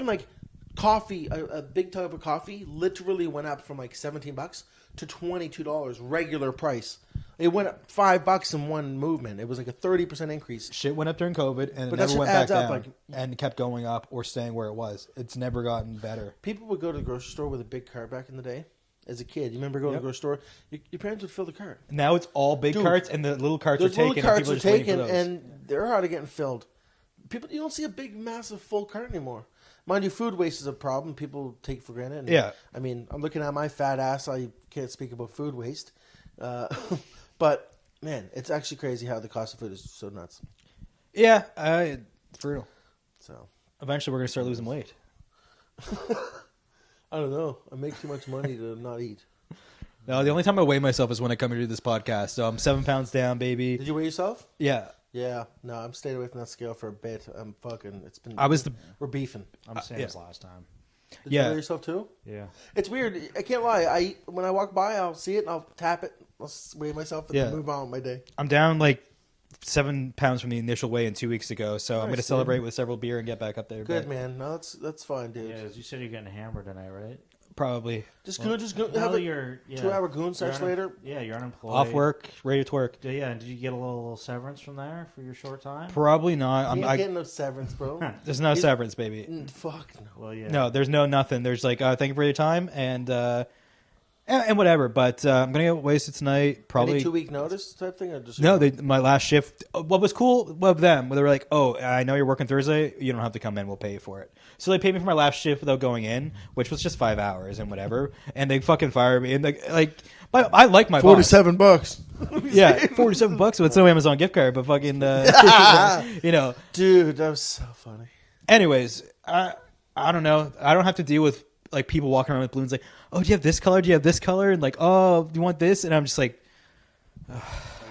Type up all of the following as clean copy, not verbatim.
like coffee, a big tub of coffee, literally went up from like $17 to $22 regular price. It went up $5 in one movement. It was like a 30% increase. Shit went up during COVID, and But it that never shit went back adds up, down, like- and kept going up or staying where it was. It's never gotten better. People would go to the grocery store with a big cart back in the day. As a kid, you remember going to the grocery store? Your parents would fill the cart. Now it's all big Dude, carts, and the little carts are Those little taken. carts and people are are just waiting taken, for those. and they're already getting filled. People, you don't see a big, massive, full cart anymore. Mind you, food waste is a problem. People take for granted. And, Yeah. I mean, I'm looking at my fat ass. I can't speak about food waste. But, man, it's actually crazy how the cost of food is so nuts. Yeah, it's brutal. So Eventually, we're going to start losing weight. I don't know. I make too much money to not eat. No, the only time I weigh myself is when I come here to do this podcast. So I'm 7 pounds down, baby. Did you weigh yourself? Yeah. Yeah. No, I'm staying away from that scale for a bit. I'm fucking. It's been. We're beefing. I'm the same as last time. Did you weigh yourself too? Yeah. It's weird. I can't lie. When I walk by, I'll see it and I'll tap it. I'll weigh myself and move on with my day. I'm down like 7 pounds from the initial weigh in 2 weeks ago. So I'm going to celebrate with several beer and get back up there. Good, man. No, that's fine, dude. Yeah, as you said, you're getting hammered tonight, right? Probably. Just go Now have a you're 2-hour goon sesh later. Yeah, you're unemployed. Off work, ready to work. Yeah, and did you get a little severance from there for your short time? Probably not. You ain't getting no severance, bro. There's no severance, baby. Fuck no. Well, yeah. No, there's no nothing. There's like, thank you for your time and whatever. But I'm gonna get wasted tonight. Probably Any 2-week notice type thing, or just no. My last shift. What was cool with them? They were like, "Oh, I know you're working Thursday. You don't have to come in. We'll pay you for it." So they paid me for my last shift without going in, which was just 5 hours and whatever. And they fucking fired me. And I like my $47. boss. Yeah, $47. So it's no Amazon gift card, but fucking you know, Dude, that was so funny. Anyways, I don't know. I don't have to deal with like people walking around with balloons like, oh, do you have this color? Do you have this color? And like, oh, do you want this? And I'm just like,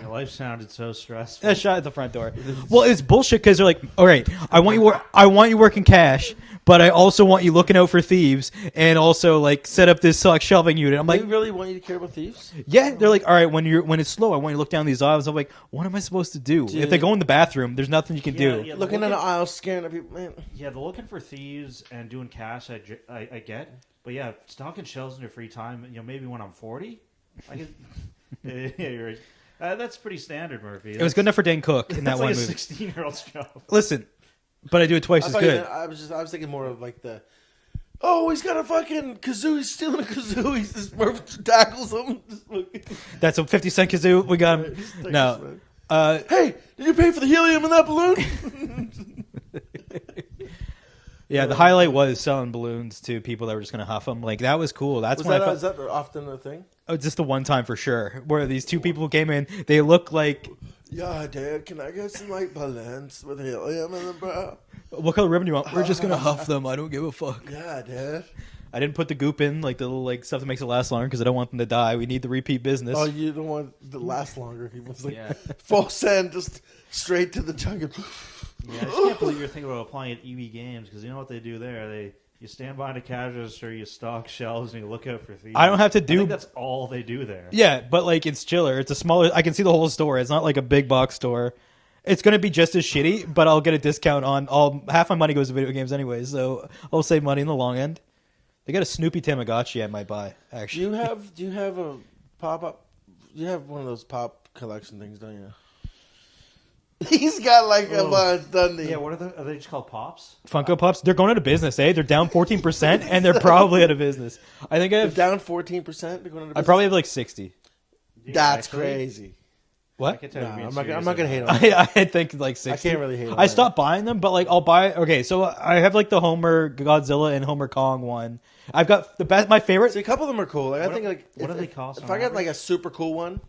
Your life sounded so stressful. a shot at the front door. Well, it's bullshit because they're like, all right, I want you working cash, but I also want you looking out for thieves and also like set up this shelving unit. I'm like, They really want you to care about thieves? yeah. They're like, all right, when it's slow, I want you to look down these aisles. I'm like, what am I supposed to do? Dude. If they go in the bathroom, there's nothing you can do. Yeah, Looking at an aisle, scaring at people, man. Yeah, the looking for thieves and doing cash, I get. But yeah, stocking shelves in your free time, maybe when I'm 40, I can. Yeah, you're right. That's pretty standard, Murphy. It was good enough for Dane Cook in that that's one like movie. a 16-year-old's job. Listen, but I do it twice I as thought good. I was thinking more of like the. Oh, he's got a fucking kazoo. He's stealing a kazoo. He just Murph tackles him. That's a 50-cent kazoo. We got him. No. Hey, did you pay for the helium in that balloon? Yeah, the highlight was selling balloons to people that were just going to huff them. Like, that was cool. That's when is that often a thing? Oh, just the one time for sure. Where these two people came in, they look like... Yeah, Dad, can I get some like balloons with helium in them, bro? What color ribbon do you want? We're just going to huff them. I don't give a fuck. Yeah, Dad. I didn't put the goop in, like the little like stuff that makes it last longer because I don't want them to die. We need the repeat business. Oh, you don't want to last longer. He was like, full send, just straight to the jungle. Yeah, I just can't believe you're thinking about applying at EB Games because you know what they do there? You stand behind a cash register, you stock shelves, and you look out for thieves. I don't have to do... I think that's all they do there. Yeah, but like it's chiller. It's a smaller... I can see the whole store. It's not like a big box store. It's going to be just as shitty, but I'll get a discount on all... Half my money goes to video games anyway, so I'll save money in the long end. They got a Snoopy Tamagotchi I might buy, actually. Do you have a pop-up? You have one of those pop collection things, don't you? He's got like a bunch, doesn't he? Yeah, what are they just called Pops? Funko Pops, they're going out of business, eh? They're down 14%, and they're probably out of business. I think I have... They're down 14%? They're going out of business? I probably have like 60. That's crazy. What? I'm not going to hate on I think like 60. I can't really hate on I stopped buying them, but like I'll buy... Okay, so I have like the Homer Godzilla and Homer Kong one. I've got the best... My favorite... See, a couple of them are cool. Like, I think like... What do they cost? If I got like a super cool one...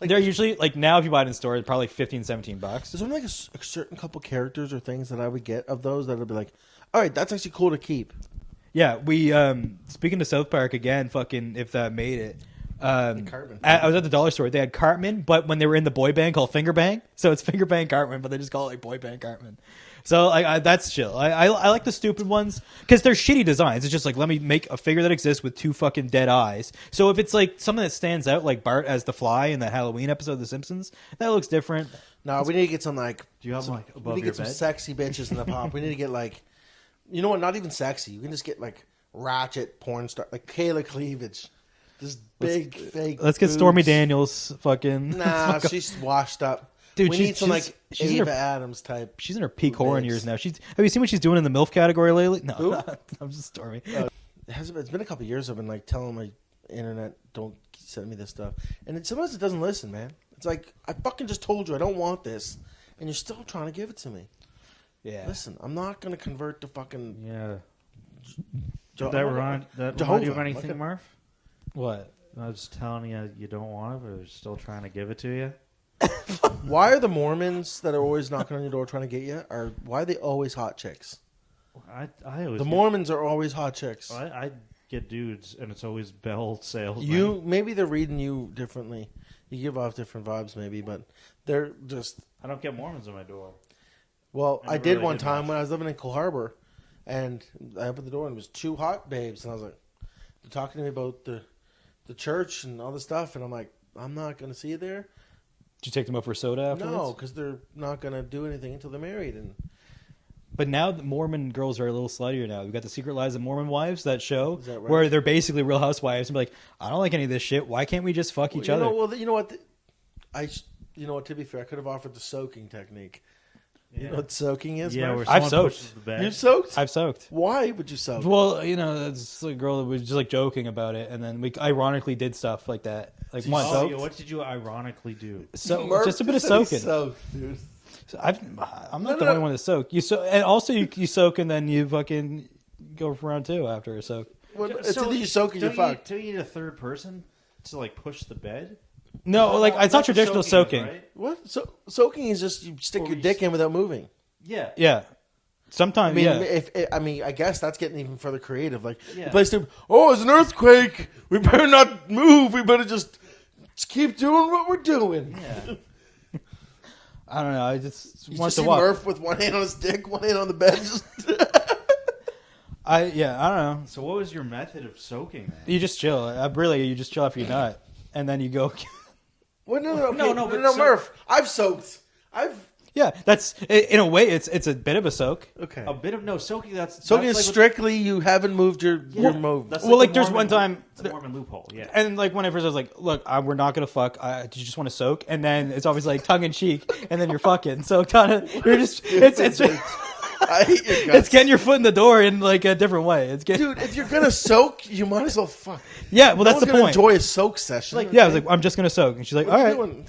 Like, they're usually... Like now if you buy it in store, it's probably like $15, $17. There's only like a certain couple characters or things that I would get of those that would be like, all right, that's actually cool to keep. Yeah, we... Speaking to South Park again, fucking if that made it... Cartman. I was at the dollar store. They had Cartman, but when they were in the boy band called Finger Bang, so it's Finger Bang Cartman, but they just call it like boy band Cartman. So like that's chill. I like the stupid ones because they're shitty designs. It's just like let me make a figure that exists with two fucking dead eyes. So if it's like something that stands out, like Bart as the Fly in that Halloween episode of The Simpsons, that looks different. No, we need to get some like. Do you have some, like we above need to your get some bed? sexy bitches in the pop. We need to get like You know what? Not even sexy. You can just get like ratchet porn star, like Kayla Cleavage, just big fake. Let's get boobs. Stormy Daniels. Fucking Nah, she's washed up. Dude, we need some like she's in Ava her, Adams type. she's in her peak boobs. horror years now. Have you seen what she's doing in the MILF category lately? No, Who? I'm just Stormy. It's been a couple years. I've been like telling my internet, don't send me this stuff, and sometimes it doesn't listen, man. It's like I fucking just told you I don't want this, and you're still trying to give it to me. Yeah. Listen, I'm not gonna convert to fucking. Yeah. Jo- That remind you of Jehovah. anything, Okay. Murph? What? I was telling you you don't want it, but they're still trying to give it to you. Why are the Mormons that are always knocking on your door trying to get you? Why are they always hot chicks? I always The Mormons are always hot chicks. I get dudes, and it's always bell sales. Maybe they're reading you differently. You give off different vibes, maybe, but they're just. I don't get Mormons at my door. Well, I I never did really one did time much. when I was living in Coal Harbor, and I opened the door and it was two hot babes, and I was like, they're talking to me about the church and all this stuff, and I'm like, I'm not going to see you there. Did you take them out for soda afterwards? No, because they're not going to do anything until they're married, and But now the Mormon girls are a little sluttier now. We've got the Secret Lives of Mormon Wives, that show, Is that right? where they're basically Real Housewives. And be like, I don't like any of this shit. Why can't we just fuck each other? You know what? You know what? To be fair, I could have offered the soaking technique. Yeah. You know what soaking is? Yeah, Murph? where I've someone soaked. pushes the bed. You've soaked. I've soaked. Why would you soak? Well, it's like a girl that was just like joking about it, and then we ironically did stuff like that, like So you once. soaked? Yeah, what did you ironically do? So Murph just a bit of said he soaking. soaked, dude. So I'm not the no. only one to soak. You so, and also you soak, and then you fucking go for round two after a soak. Well, it's either you soak or you fuck. Do you need a third person to like push the bed? No, like it's not That's what traditional soaking soaking. is, right? What? Soaking is just you stick Or your you dick s- in without moving. Yeah. Yeah, sometimes. yeah. I guess that's getting even further creative. Like Yeah. the place to, there's an earthquake. We better not move. We better just keep doing what we're doing. Yeah. I don't know. I just You want just to see walk. Murph with one hand on his dick, one hand on the bed. Just I don't know. So what was your method of soaking then? You just chill. You just chill after you nut, and then you go. well, no, but so- Murph. I've soaked. Yeah, that's in a way. It's a bit of a soak. Okay. A bit of soaking. Soaking that's is like strictly you haven't moved your move. That's Well, like, the there's Mormon- one time- it's a Mormon loophole. Yeah. And like when I first was like, look, we're not gonna fuck. Do you just want to soak? And then it's always like tongue in cheek, and then you're fucking. So kind of you're just it's I hate your guts. it's getting your foot in the door in like a different way. It's getting, Dude, if you're gonna soak, you might as well fuck. yeah. Well, No that's one's the gonna point. Enjoy a soak session. Yeah, I was like, I'm just gonna soak, and she's like, What all you right. doing?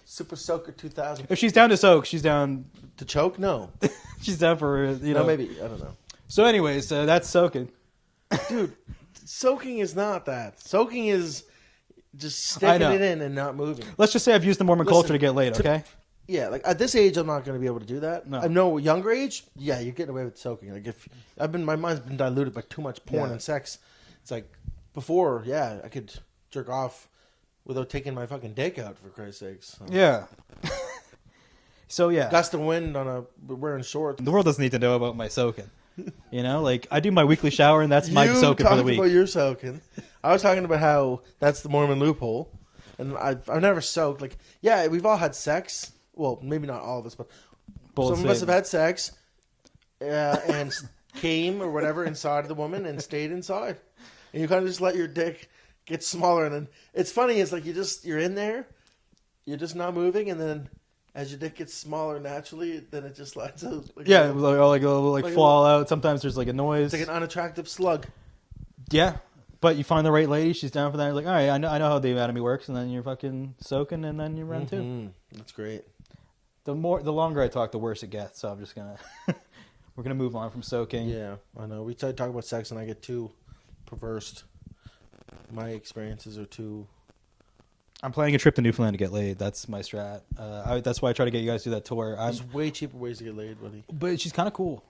Super Soaker 2000 If she's down to soak, she's down. to choke? No, She's down for no, maybe I don't know. So, anyways, that's soaking. Dude, soaking is not that. Soaking is just I sticking know. it in and not moving. Let's just say I've used the Mormon Listen, culture to get laid. Okay. Yeah, like at this age, I'm not going to be able to do that. No. I know younger age, yeah, you're getting away with soaking. Like if my mind's been diluted by too much porn Yeah. and sex. It's like before, yeah, I could jerk off without taking my fucking dick out for Christ's sakes. So. Yeah. So yeah, Gust of wind on wearing shorts. the world doesn't need to know about my soaking. You know, like I do my weekly shower, and that's my You soaking for the talked week. about your soaking. I was talking about how that's the Mormon loophole, and I've never soaked. Like, yeah, we've all had sex. Well, maybe not all of us, but some of us have had sex and came or whatever inside of the woman and stayed inside. And you kind of just let your dick get smaller, and then it's funny. It's like you're in there, you're just not moving, and then as your dick gets smaller naturally, then it just lets out. Like Yeah, like a like a fall out. Sometimes there's like a noise. it's like an unattractive slug. Yeah, but you find the right lady. She's down for that. You're like, all right, I know how the anatomy works, and then you're fucking soaking, and then you run too. Mhm. That's great. The longer I talk, the worse it gets. So I'm just gonna we're gonna move on from soaking. Yeah, I know. We talk about sex, and I get too perversed. My experiences are too. I'm planning a trip to Newfoundland to get laid. That's my strat. That's why I try to get you guys to do that tour. There's way cheaper ways to get laid, buddy. But she's kind of cool.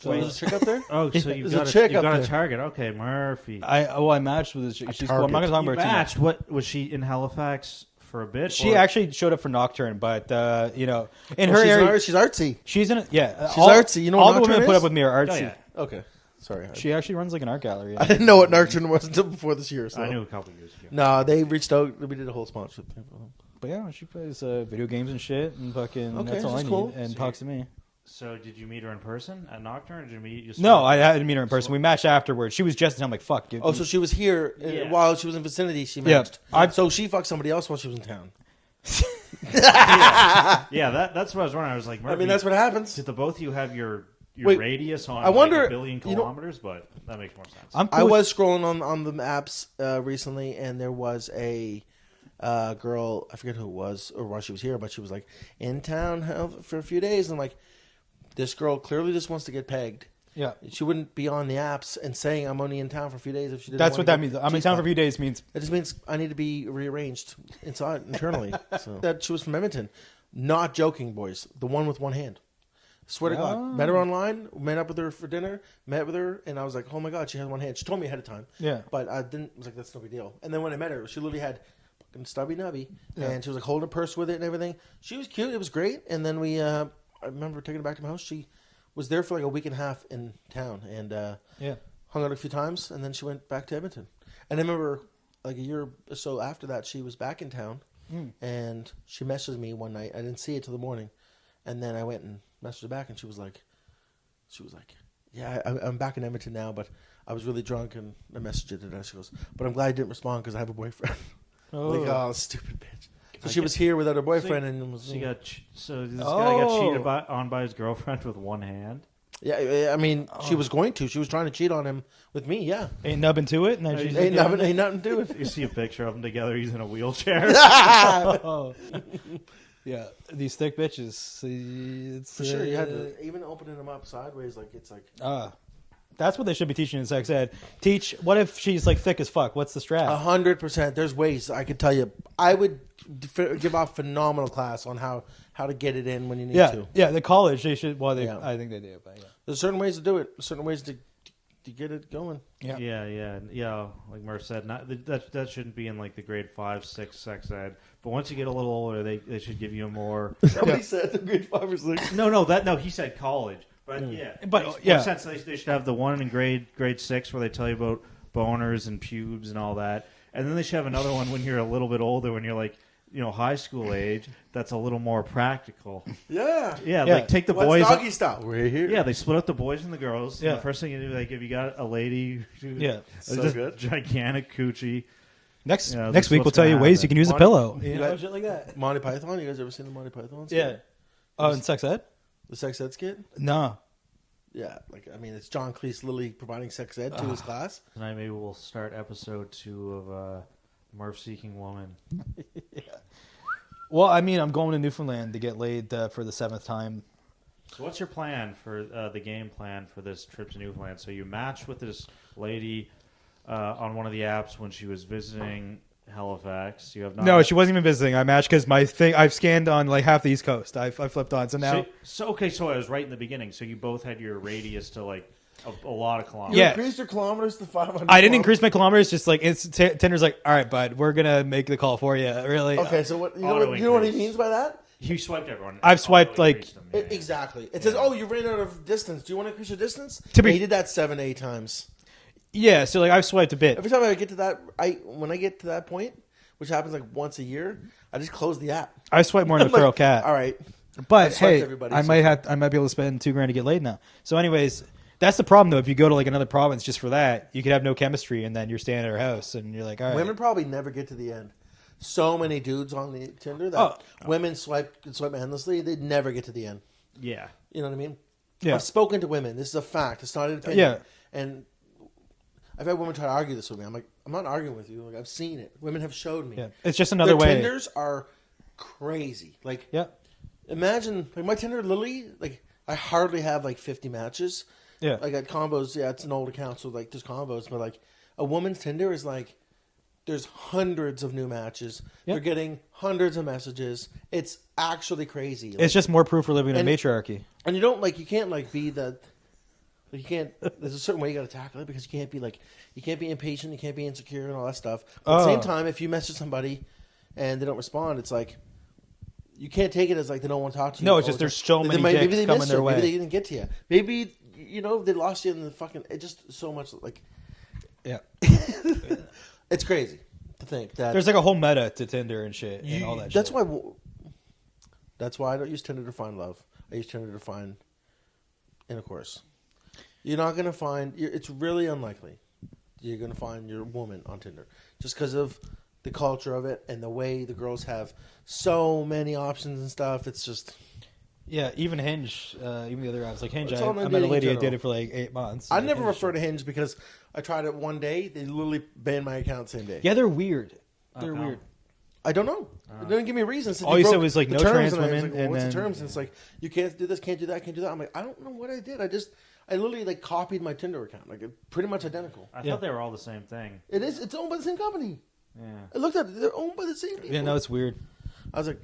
So there's a chick up there. Oh, so you've There's a got chick you've up got a there. target. Okay, Murphy. I matched with this. She's cool. I'm not gonna talk You about her too much. matched. What was she in Halifax for a bit? She or- actually showed up for Nocturne, but in her She's, area, she's artsy. she's in it. Yeah, She's artsy. You know what all the women Nocturne that put is? up with me are artsy. Oh, yeah. Okay, sorry. She actually runs like an art gallery. I didn't know what Nartron was until before this year. So. I knew a couple years ago. No, they reached out. We did a whole sponsorship thing for them. But yeah, she plays video games and shit, and fucking Okay, that's all I she's need. cool. And talks to me. So did you meet her in person at Nocturne, or did you meet? Just No, I didn't meet her in person. We matched afterwards. She was just, I'm like, fuck. Dude. Oh, so she was here while she was in vicinity. She Yeah. matched. So she fucked somebody else while she was in town. Yeah, that's what I was wondering. I was like, Murphy, I mean, that's what happens. did the both of you have your Wait, radius on I wonder- like a billion kilometers? But that makes more sense. I'm cool I with- was scrolling on the apps recently, and there was a girl. I forget who it was or why she was here, but she was like in town for a few days. And I'm like, this girl clearly just wants to get pegged. Yeah. She wouldn't be on the apps and saying I'm only in town for a few days if she didn't. That's want what to that get means. I'm in town for a few days means. It just means I need to be rearranged internally. So that she was from Edmonton. Not joking, boys. The one with one hand. Swear to God. Met her online. Met up with her for dinner. Met with her, and I was like, oh my God, she has one hand. She told me ahead of time. Yeah. But I didn't. I was like, that's no big deal. And then when I met her, she literally had fucking stubby nubby, and she was like holding a purse with it and everything. She was cute. It was great. And then we, I remember taking her back to my house. She was there for like a week and a half in town, and hung out a few times, and then she went back to Edmonton. And I remember like a year or so after that, she was back in town, and she messaged me one night. I didn't see it till the morning, and then I went and messaged her back, and she was like, yeah, I'm back in Edmonton now, but I was really drunk, and I messaged her today. She goes, but I'm glad I didn't respond because I have a boyfriend. Like, oh, stupid bitch. So she was here without her boyfriend, and was, so this guy got cheated on by his girlfriend with one hand. Yeah, I mean, she was going to. She was trying to cheat on him with me. Yeah, Ain't nubbing to it. And then she's ain't nothing to do with it. You see a picture of them together. He's in a wheelchair. Oh. Yeah, these thick bitches. It's, For sure, you had to even opening them up sideways, like it's like. That's what they should be teaching in sex ed. Teach. What if she's like thick as fuck? What's the strap? 100%. There's ways I could tell you. I would give off phenomenal class on how to get it in when you need to. Yeah, the college they should. Well, I think they do. But yeah. There's certain ways to do it. Certain ways to get it going. Yeah. Like Murph said, that shouldn't be in like the grade 5, 6 sex ed. But once you get a little older, they should give you a more. Somebody said the grade 5 or 6. No. He said college. But makes more sense. They should have the one in grade 6 where they tell you about boners and pubes and all that, and then they should have another one when you're a little bit older, when you're like, high school age. That's a little more practical. Yeah. Like take the boys. What's doggy style? We're here. Yeah, they split up the boys and the girls. Yeah. And the first thing you do, like if you got a lady, So just good. Gigantic coochie. Next this week is we'll tell you what's ways gonna you can use a happen. pillow. Shit like that. Monty Python. You guys ever seen the Monty Python? Skit? Yeah. Oh, in sex ed? The sex ed skit. No. Yeah, it's John Cleese literally providing sex ed to his class. Tonight maybe we'll start episode 2 of Murph Seeking Woman. Well, I mean, I'm going to Newfoundland to get laid for the 7th time. So what's your plan for the game plan for this trip to Newfoundland? So you matched with this lady on one of the apps when she was visiting Halifax. You have not. No, she wasn't even visiting. I matched because my thing. I've scanned on like half the East Coast. I flipped on. So now. So I was right in the beginning. So you both had your radius to like a lot of kilometers. You Yeah. increased your kilometers to 500. I didn't increase my kilometers. Just like Tinder's like, all right, bud, we're gonna make the call for you. Really? Okay, so what you know what he means by that? You swiped everyone. I've swiped, like- Increased them, yeah. Exactly. It says, "Oh, you ran out of distance. Do you want to increase your distance?" To be- he did that 7, 8 times. Yeah. So like I've swiped a bit. Every time I get to that, when I get to that point, which happens like once a year, I just close the app. I swipe more than I'm a feral like, cat. All right, But I've swiped hey, everybody, I so might be able to spend $2,000 to get laid now. So, anyways, that's the problem though. If you go to like another province just for that, you could have no chemistry, and then you're staying at her house, and you're like, all right. women probably never get to the end. So many dudes on the Tinder that women swipe endlessly. They never get to the end. Yeah. You know what I mean? Yeah. I've spoken to women. This is a fact. It's not an opinion. Yeah. And I've had women try to argue this with me. I'm like, I'm not arguing with you. Like, I've seen it. Women have showed me. Yeah. It's just another Their way. Tinders are crazy. Like, Yeah. imagine like my Tinder, literally, like I hardly have like 50 matches. Yeah. Like at combos, it's an old account, so like there's combos, but like a woman's Tinder is like there's hundreds of new matches. Yep. They're getting hundreds of messages. It's actually crazy. Like, It's just more proof we're living in a and- matriarchy. and you can't like be that. Like, you can't. There's a certain way you got to tackle it because you can't be impatient, you can't be insecure, and all that stuff. But at the same time, if you message somebody and they don't respond, it's like you can't take it as like they don't want to talk to you. No, it's all just the there's time. so many maybe dicks they coming missed their you. way. Maybe they didn't get to you. Maybe they lost you in the fucking. It just so much like Yeah. it's crazy to think that There's like a whole meta to Tinder and shit and all that that's shit. why I don't use Tinder to find love. I use Tinder to find intercourse, you're not going to find. It's really unlikely you're going to find your woman on Tinder, just because of the culture of it and the way the girls have so many options and stuff. It's just. Yeah, even Hinge, even the other apps like Hinge. It's I all met a lady I dated for like 8 months. I never refer to Hinge because I tried it one day. They literally banned my account the same day. Yeah, they're weird. They're Okay. weird. I don't know. It didn't give me a reason. It said All you said was like the no terms, trans and I was women, like, well, and what's then the terms? And it's like you can't do this, can't do that, can't do that. I'm like, I don't know what I did. I literally like copied my Tinder account, like pretty much identical. I thought they were all the same thing. It is. It's owned by the same company. Yeah. I looked at it. They're owned by the same people. Yeah, no, it's weird. I was like,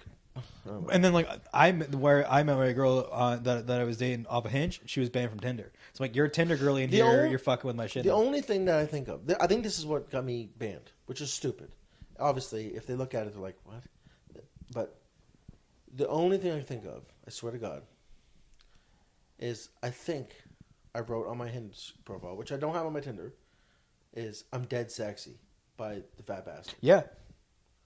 And then like I met a girl that I was dating off of Hinge. She was banned from Tinder. So like, you're a Tinder girly in here. You're fucking with my shit. The only thing that I think of, I think this is what got me banned, which is stupid. Obviously, if they look at it, they're like, what? But the only thing I think of, I swear to God, is I think I wrote on my Hinge profile, which I don't have on my Tinder, is I'm dead sexy by the fat bastard. Yeah.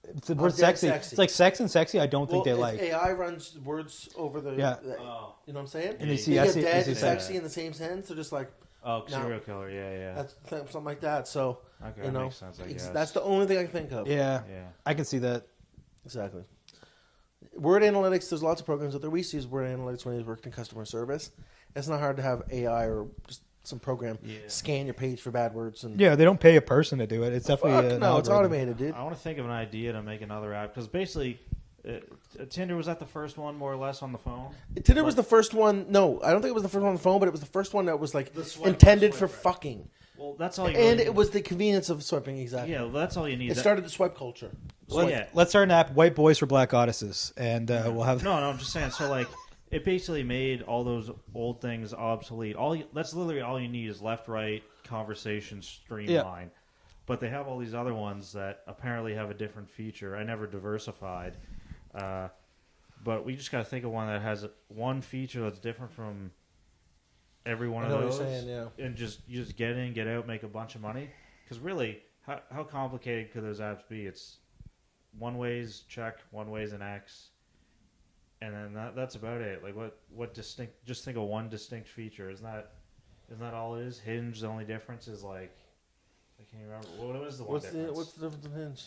It's the word sexy. sexy. It's like sex and sexy. I don't think they if like. AI runs words over the. Yeah. You know what I'm saying? And they see, get dead see and sexy in the same sense. They're just like. Oh, serial killer. Yeah. That's something like that. So Okay, you that know, makes sense, I guess. that's the only thing I can think of. Yeah. Yeah. I can see that. Exactly. Word analytics, there's lots of programs out there. We used to use word analytics when we worked in customer service. It's not hard to have AI or just some program scan your page for bad words. And Yeah, they don't pay a person to do it. It's definitely no, it's automated, dude. I want to think of an idea to make another app because basically, Tinder was that the first one more or less on the phone. Tinder was the first one. No, I don't think it was the first one on the phone, but it was the first one that was like swipe intended for right. fucking. Well, that's all you. And really it was the convenience of swiping. Exactly. Yeah, well, that's all you need. It started the swipe culture. Let's start an app, White Boys for Black Goddesses, and we'll have. No, I'm just saying. So like, it basically made all those old things obsolete. That's literally all you need is left, right conversation streamline. But they have all these other ones that apparently have a different feature. I never diversified, but we just got to think of one that has one feature that's different from every one of know what those, you're saying, yeah. and you just get in, get out, make a bunch of money. Because really, how complicated could those apps be? It's one way's check, one way's an X, and then that's about it. Like what distinct? Just think of one distinct feature. Isn't that all it is? Hinge. The only difference is like I can't remember. What was the one difference? What's the difference in Hinge?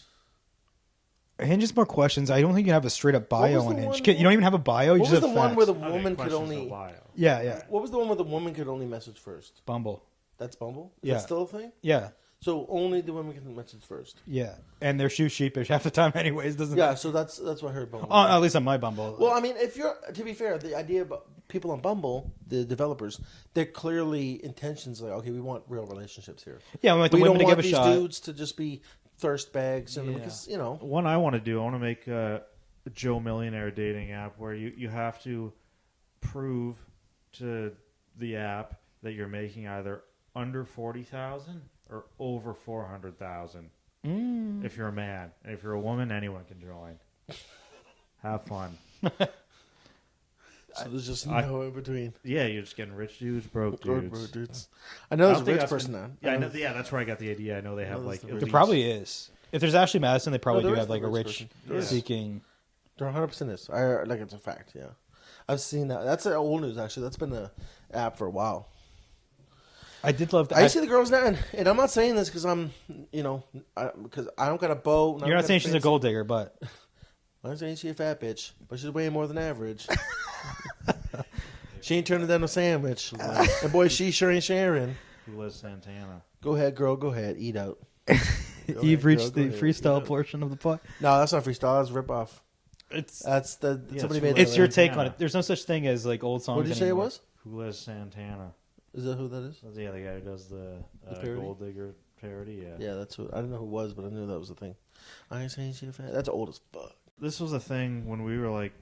Hinge is more questions. I don't think you have a straight up bio was on the Hinge. one- You don't even have a bio. You What just was have the one facts. where the Okay, woman could questions, no only? bio. Yeah. What was the one where the woman could only message first? Bumble. That's Bumble. Is Yeah. that still a thing? Yeah. So only the women can message first. Yeah. And they're shoe sheepish half the time, anyways. Doesn't? Yeah. So that's what I heard. Bumble. Oh, at least on my Bumble. Well, I mean, if you're to be fair, the idea about people on Bumble, the developers, they're clearly intentions like, okay, we want real relationships here. yeah, we want the We women don't to want give a these shot. dudes to just be thirst bags, and because One I want to do, I want to make a Joe Millionaire dating app where you have to prove to the app that you're making either under 40,000 or over 400,000. If you're a man, and if you're a woman, anyone can join. Have fun. So there's just no in between. Yeah, you're just getting rich dudes, broke dudes. Dudes. I know I there's don't a think rich that's person what- now. Yeah, I know, that's where I got the idea. I know they have like. there's at the There least- probably is. If there's Ashley Madison, they probably there do is have the like a rich rich person. There is. seeking. There 100% is. Like it's a fact. Yeah, I've seen that. That's old news actually. That's been an app for a while. I did love that. I see the girls now, and I'm not saying this because I'm, because I don't got a bow. You're not saying she's a gold digger, but I'm saying she's a fat bitch, but she's way more than average. She ain't turning down a sandwich. And boy, she sure ain't sharing. Who was Santana? Go ahead, girl. Go ahead. Eat out. you've reached the Go ahead. freestyle portion of the pod. No, that's not freestyle. That's rip off. It's That's the somebody it's made. it's that your right? take on it. There's no such thing as like old songs. What did you say it anymore. was? Who was Santana? Is that who that is? That's the other guy who does the parody? Gold Digger parody. Yeah. Yeah, that's who. I didn't know who it was, but I knew that was the thing. I ain't saying she's fat. That's old as fuck. This was a thing when we were like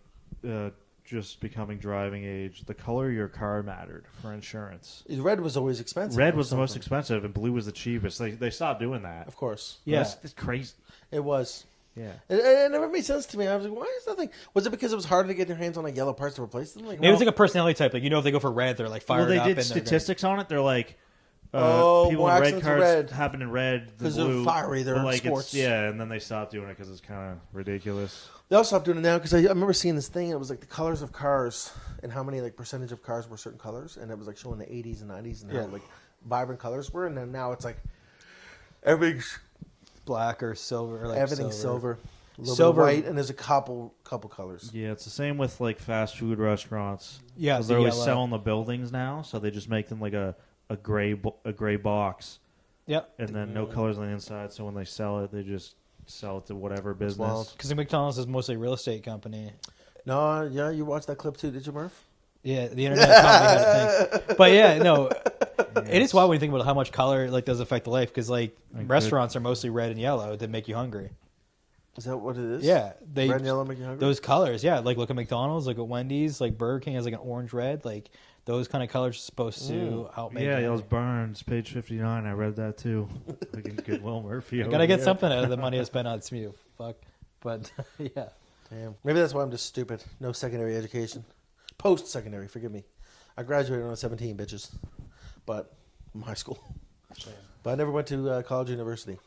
just becoming driving age. The color of your car mattered for insurance. Red was always expensive. Red or was the most something. expensive, and blue was the cheapest. They stopped doing that. Of course. Yeah. That's crazy. It was. Yeah. It never made sense to me. I was like, why is that thing? Was it because it was harder to get your hands on like yellow parts to replace them? Like, Maybe it's like a personality type. Like if they go for red, they're like fired Well, they up. did and they're statistics on it. They're like, more people in red accidents are cars red. happen in red, the 'Cause they're blue, fiery, they're but, like, sports. yeah, and then they stopped doing it because it's kind of ridiculous. They all stopped doing it now because I remember seeing this thing. It was like the colors of cars and how many like percentage of cars were certain colors, and it was like showing the 80s and 90s and how like vibrant colors were. And then now it's like everything's black or silver. Or like everything's silver. A little Silver, bit of white, and there's a couple colors. Yeah, it's the same with like fast food restaurants. Yeah, because they're always selling the buildings now, so they just make them like a gray box. Yep. And then no colors on the inside, so when they sell it, they just sell it to whatever business. Because McDonald's is mostly a real estate company. No, yeah, you watched that clip too, did you, Murph? Yeah, the internet taught me how to think. But yeah, no, it is wild when you think about how much color like does affect the life. Because like restaurants are mostly red and yellow that make you hungry. Is that what it is? Yeah, red and yellow make you hungry. Those colors, yeah. Like look at McDonald's, like at Wendy's, like Burger King has like an orange red. Like those kind of colors are supposed to help make. Yeah, those Burns, page 59. I read that too. Looking Goodwill Murphy. I gotta get something out of the money I spent on Smew. Fuck, but yeah. Damn. Maybe that's why I'm just stupid. No secondary education. Post-secondary, forgive me. I graduated when I was 17, bitches. But from high school. But I never went to college or university.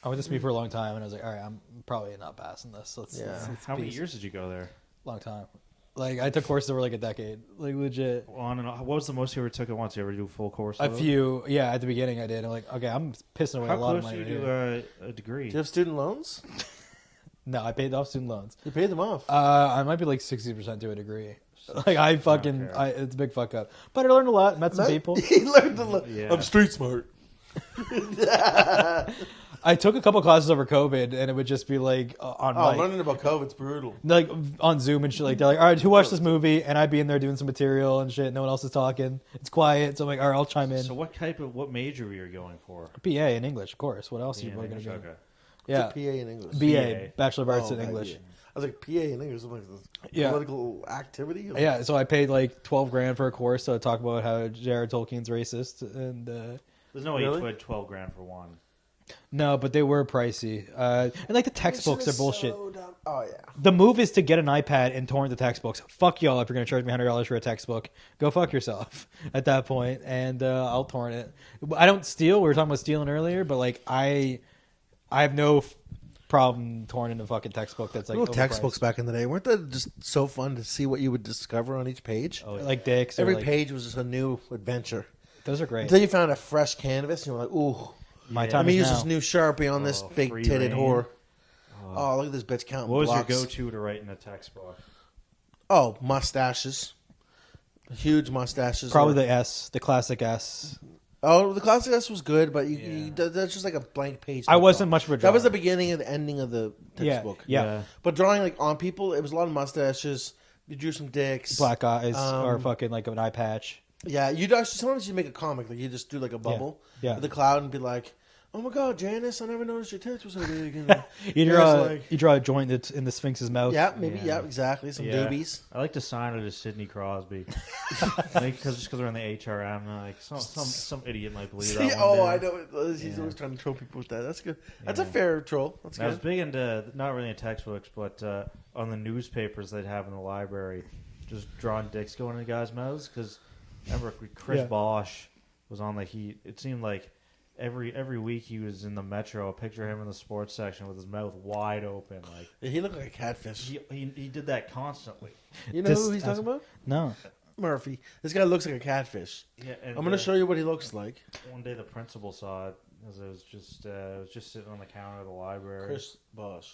I went to Smew for a long time, and I was like, all right, I'm probably not passing this. Let's How many years did you go there? Long time. Like, I took courses over like a decade. Like, legit. On and off. What was the most you ever took at once? You ever do a full course? A few. Yeah, at the beginning I did. I'm like, okay, I'm pissing away a lot of money. How close do you do a degree? Do you have student loans? No, I paid off student loans. You paid them off? I might be like 60% to a degree. Like, I fucking, it's a big fuck up. But I learned a lot, met some people. He learned a lot. Yeah. I'm street smart. I took a couple classes over COVID, and it would just be like learning about COVID's brutal. Like on Zoom and shit. Like they're like, all right, who watched this movie? And I'd be in there doing some material and shit. No one else is talking. It's quiet, so I'm like, all right, I'll chime in. So what major were you going for? BA in English, of course. What else are you going to do? Okay. Yeah, PA in English. BA, Bachelor of Arts in English. Yeah. I was like, PA in English. I'm like, political activity. Yeah, so I paid like $12,000 for a course to talk about how Jared Tolkien's racist, and there's no way you paid $12,000 for one. No, but they were pricey. And like the textbooks are bullshit. Oh yeah. The move is to get an iPad and torrent the textbooks. Fuck y'all if you're gonna charge me $100 for a textbook. Go fuck yourself at that point, and I'll torrent it. I don't steal. We were talking about stealing earlier, but like I have no problem torrenting a fucking textbook that's like textbooks back in the day. Weren't they just so fun to see what you would discover on each page? Oh, like dicks. Every page was just a new adventure. Those are great. Until you found a fresh canvas, and you're like, ooh. Let me use this new Sharpie on this big titted whore. Oh, look at this bitch counting blocks. What was your go-to to write in a textbook? Oh, mustaches. Huge mustaches. Probably the classic S. Oh, the classic S was good, but that's just like a blank page. I wasn't much of a drawer. That was the beginning and the ending of the textbook. Yeah. But drawing like on people, it was a lot of mustaches. You drew some dicks. Black eyes or fucking like an eye patch. Yeah, you'd actually sometimes you make a comic like you just do like a bubble with a cloud and be like, "Oh my god, Janice, I never noticed your tits were so big." And you draw a joint that's in the Sphinx's mouth. Yeah, maybe. Yeah, exactly. Some doobies. I like to sign it as Sidney Crosby, because we're on the HRM. Like some idiot might believe that. I know. He's always trying to troll people with that. That's good. That's a fair troll. That's good. I was big into not really in textbooks, but on the newspapers they'd have in the library, just drawing dicks going in guys' mouths because. Remember Chris Bosch was on the Heat. It seemed like every week he was in the Metro. I picture him in the sports section with his mouth wide open. Like he looked like a catfish. He did that constantly. You know who he's talking about? No. Murphy. This guy looks like a catfish. Yeah, and I'm going to show you what he looks like. One day the principal saw it as it was just sitting on the counter of the library. Chris Bosch.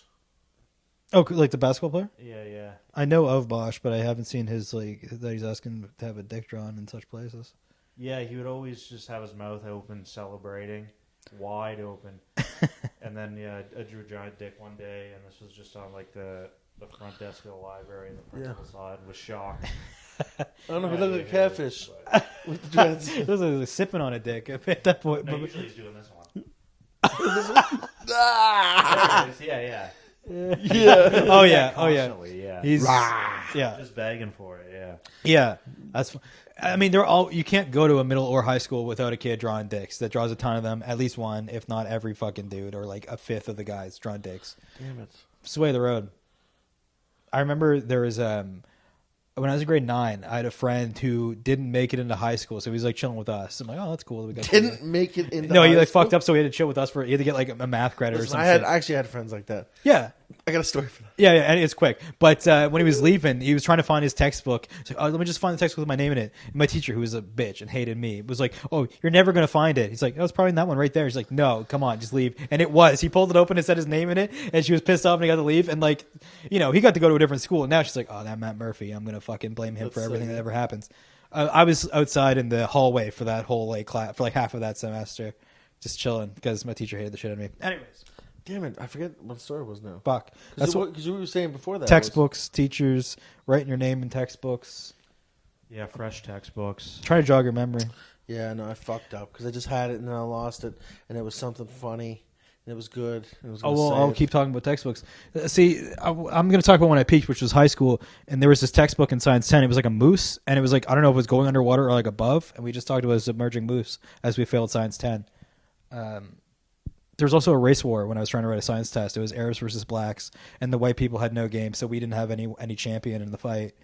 Oh, like the basketball player? Yeah. I know of Bosch, but I haven't seen his like that he's asking to have a dick drawn in such places. Yeah, he would always just have his mouth open, celebrating, wide open. And then I drew a giant dick one day, and this was just on like the front desk of the library, and the principal saw it and was shocked. I don't know. He looked like a catfish with the dreads. He was like sipping on a dick at that point. No, usually he's doing this one. Yeah. Yeah. Oh yeah. Yeah. He's just begging for it. Yeah. Yeah. That's. I mean, they're all. You can't go to a middle or high school without a kid drawing dicks. That draws a ton of them. At least one, if not every fucking dude, or like a fifth of the guys drawing dicks. Damn it. It's the way of the road. I remember there was when I was in grade 9, I had a friend who didn't make it into high school, so he was like chilling with us. I'm like, oh, that's cool. We got didn't make it into no, he like school? fucked up, so he had to chill with us he had to get like a math credit or something. I actually had friends like that. Yeah, I got a story for that. Yeah, and it's quick. But when he was leaving, he was trying to find his textbook. He's like, oh, let me just find the textbook with my name in it. And my teacher, who was a bitch and hated me, was like, oh, you're never going to find it. He's like, oh, it's probably in that one right there. He's like, no, come on, just leave. And it was. He pulled it open and said his name in it, and she was pissed off and he got to leave. And, like, he got to go to a different school. And now she's like, oh, that Matt Murphy, I'm going to fucking blame him for everything that ever happens. I was outside in the hallway for that whole class, for like half of that semester, just chilling because my teacher hated the shit out of me. Anyways. Damn it! I forget what the story was now. Fuck. That's what you were saying before that. Textbooks, teachers, writing your name in textbooks. Yeah, fresh textbooks. Try to jog your memory. Yeah, no, I fucked up because I just had it and then I lost it, and it was something funny, and it was good. And it was I'll keep talking about textbooks. See, I'm going to talk about when I peaked, which was high school, and there was this textbook in Science 10. It was like a moose, and it was like, I don't know if it was going underwater or like above, and we just talked about a submerging moose as we failed Science 10. There was also a race war when I was trying to write a science test. It was Arabs versus blacks, and the white people had no game, so we didn't have any champion in the fight,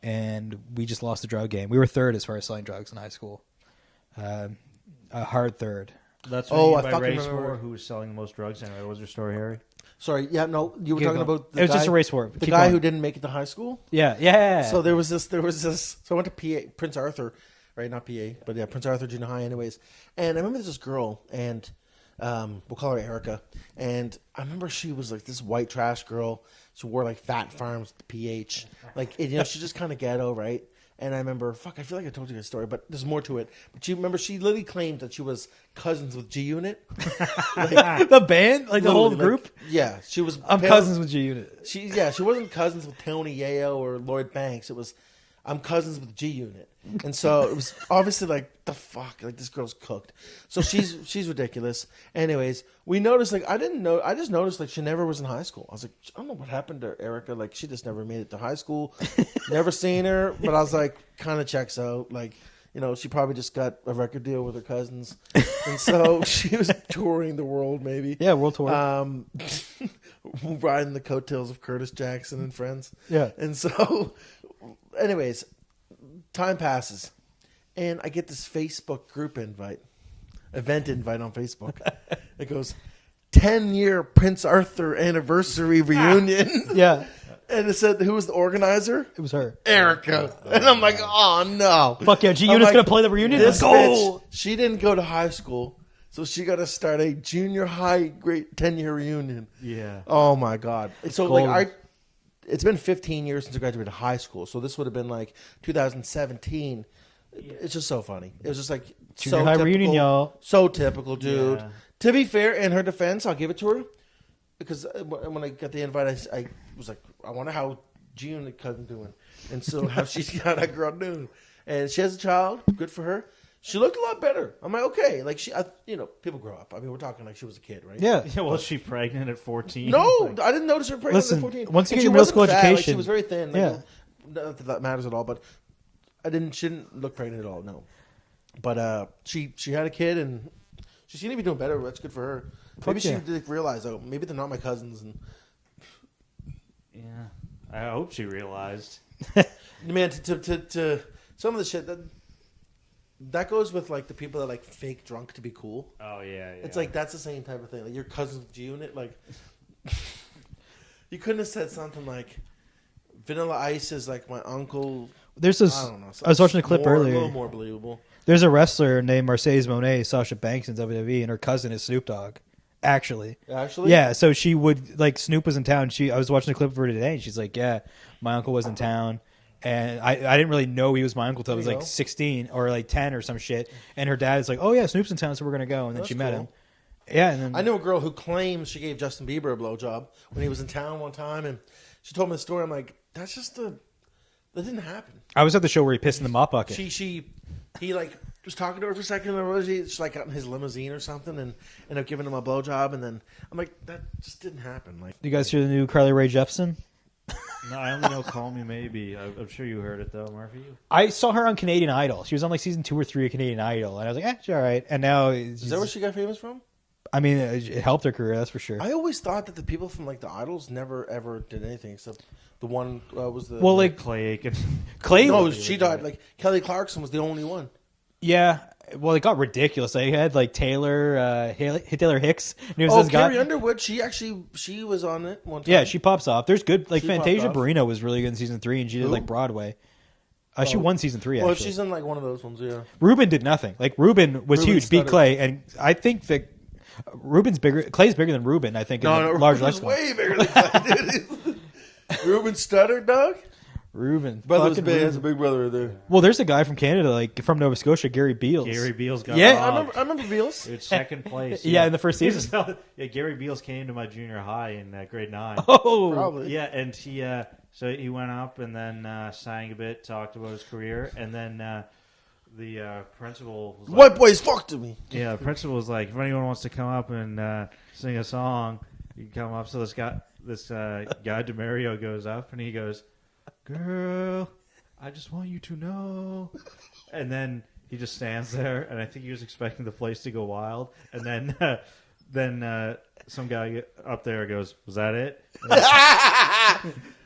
and we just lost the drug game. We were third as far as selling drugs in high school, a hard third. That's what I by race war. Who was selling the most drugs? Anyway, what was your story, Harry? Sorry, yeah, no, you were talking about the it was just a race war. The guy who didn't make it to high school. Yeah. So there was this. So I went to PA, Prince Arthur, right? Not PA, but yeah, Prince Arthur Junior High. Anyways, and I remember there's this girl and. We'll call her Erica. And I remember she was like this white trash girl. She wore like Fat Farms PH. Like, she just kind of ghetto, right? And I remember, I feel like I told you this story, but there's more to it. But she literally claimed that she was cousins with G Unit. Like, the band? Like the whole group? Like, yeah. She was. I'm cousins with G Unit. She wasn't cousins with Tony Yayo or Lloyd Banks. It was, I'm cousins with G Unit. And so it was obviously like, the fuck? Like, this girl's cooked. So she's ridiculous. Anyways, we noticed, like, I just noticed, like, she never was in high school. I was like, I don't know what happened to Erica. Like, she just never made it to high school. Never seen her. But I was like, kind of checks out. Like, she probably just got a record deal with her cousins. And so she was touring the world, maybe. Yeah, world tour. Riding the coattails of Curtis Jackson and friends. Yeah. And so, anyways, time passes. And I get this Facebook event invite on Facebook. It goes, 10-year Prince Arthur anniversary reunion. Yeah. And it said, who was the organizer? It was her. Erica. And I'm like, oh, no. Fuck yeah, G Unit's going to play the reunion? Let's go! Bitch, she didn't go to high school, so she got to start a junior high great 10-year reunion. Yeah. Oh, my God. So, like, it's been 15 years since I graduated high school, so this would have been, like, 2017. It's just so funny. It was just like junior high reunion, y'all. So typical, dude. Yeah. To be fair, in her defense, I'll give it to her because when I got the invite, I was like, I wonder how June cousin doing, and so how she's got that girl doing, and she has a child. Good for her. She looked a lot better. I'm like, okay, like people grow up. I mean, we're talking like she was a kid, right? Yeah. Yeah. Was she pregnant at 14? No, I didn't notice her pregnant at 14. Once you get she your middle school fat, education, she was very thin. Yeah. Not that that matters at all, but. She didn't look pregnant at all, no. But she had a kid, and she seemed to be doing better. That's good for her. Maybe she did realize, maybe they're not my cousins. And yeah, I hope she realized. Man, to some of the shit that goes with like the people that like fake drunk to be cool. Oh yeah. It's like that's the same type of thing. Like your cousins with G-Unit, like you couldn't have said something like Vanilla Ice is like my uncle. There's this. I don't know. I was watching a clip earlier. A little more believable. There's a wrestler named Mercedes Moné, Sasha Banks in WWE, and her cousin is Snoop Dogg. Actually, yeah. So she would like Snoop was in town. I was watching a clip of her today, and she's like, "Yeah, my uncle was in town, and I didn't really know he was my uncle until I was like 16 or like 10 or some shit." And her dad is like, "Oh yeah, Snoop's in town, so we're gonna go." And then she met him. Yeah, and then I knew a girl who claims she gave Justin Bieber a blowjob when he was in town one time, and she told me the story. I'm like, that's just that didn't happen. I was at the show where he pissed in the mop bucket. He like was talking to her for a second, or was he just like got in his limousine or something, and ended up giving him a blowjob, and then I'm like, that just didn't happen. Like, you guys hear the new Carly Rae Jepsen? No, I only know Call Me Maybe. I'm sure you heard it though, Murphy. I saw her on Canadian Idol. She was on like season 2 or 3 of Canadian Idol, and I was like, she's all right. And now, is that where she got famous from? I mean, it helped her career, that's for sure. I always thought that the people from like the Idols never ever did anything except the one was the Clay Aiken. Clay. No, she died. Like Kelly Clarkson was the only one. Yeah. Well, it got ridiculous. I had like Taylor Hicks. And it was Oh, this guy. Carrie Underwood. She was on it one time. Yeah, she pops off. There's good. Like She popped Fantasia off. Barrino was really good in season 3, and she did like Broadway. She won season 3. Well, Actually, she's in like one of those ones. Yeah. Ruben did nothing. Like Ruben was Ruben huge, beat stuttered. Clay, and I think that Ruben's bigger. Clay's bigger than Ruben. I think. In No, large Ruben's lexicon. way bigger than Clay, dude. Ruben stuttered, dog. Ruben, Brother's fucking big. Ruben. Has a big brother there. Well, there's a guy from Canada, like from Nova Scotia, Gary Beals. Gary Beals got Yeah, robbed. I remember Beals. It's second place. Yeah, in the first season. Yeah, Gary Beals came to my junior high in grade 9. Oh, Probably. Yeah, and so he went up and then sang a bit, talked about his career, and then the principal was like, White boys fuck to me. yeah, the principal was like, if anyone wants to come up and sing a song, you can come up. So this guy DeMario goes up and he goes, "Girl, I just want you to know," and then he just stands there, and I think he was expecting the place to go wild, and then some guy up there goes, "Was that it?"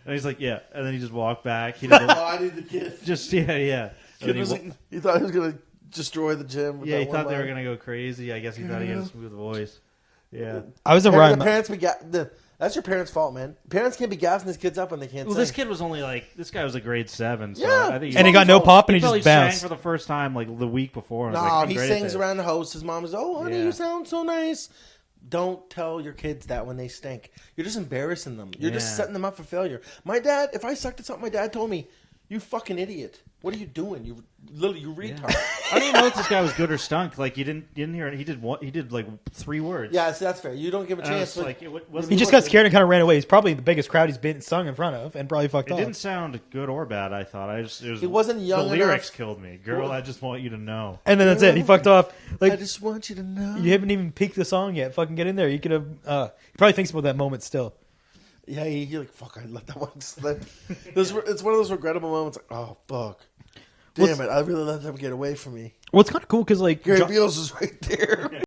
And he's like, "Yeah," and then he just walked back. He didn't, I need the kid. just yeah. And then He thought he was gonna destroy the gym. With yeah, he that thought one they were line. gonna go crazy. I guess he thought he had a smooth voice. Yeah. I was The around. parents be that's your parents' fault, man. Parents can't be gassing his kids up when they can't Well, sing. this kid was only like this guy was a grade 7, so Yeah. I think And he got no pop, and he probably just bounced. sang for the first time like the week before. And I was No, like, I'm he great at sings this. around the house. His mom is, "Oh, honey, Yeah. you sound so nice." Don't tell your kids that when they stink. You're just embarrassing them. You're just Yeah. setting them up for failure. My dad, if I sucked at something, my dad told me, "You fucking idiot. What are you doing? You retard." I don't even know if this guy was good or stunk. Like you didn't hear it. He did like 3 words. Yeah, so that's fair. You don't give a And I chance. was but- like, it wasn't. He just got scared and kind of ran away. He's probably the biggest crowd he's been sung in front of, and probably fucked It off. didn't sound good or bad. I thought He wasn't young The lyrics enough. killed me. Girl, I just want you to know. And then that's it. He fucked off. I Like just want you to know. you haven't even peaked the song yet. Fucking get in there. You could have. He probably thinks about that moment still. Yeah, you're like, fuck, I let that one slip. It's one of those regrettable moments. Like, oh, fuck. Damn it, I really let them get away from me. Well, it's kind of cool because like Gary Beals is right there.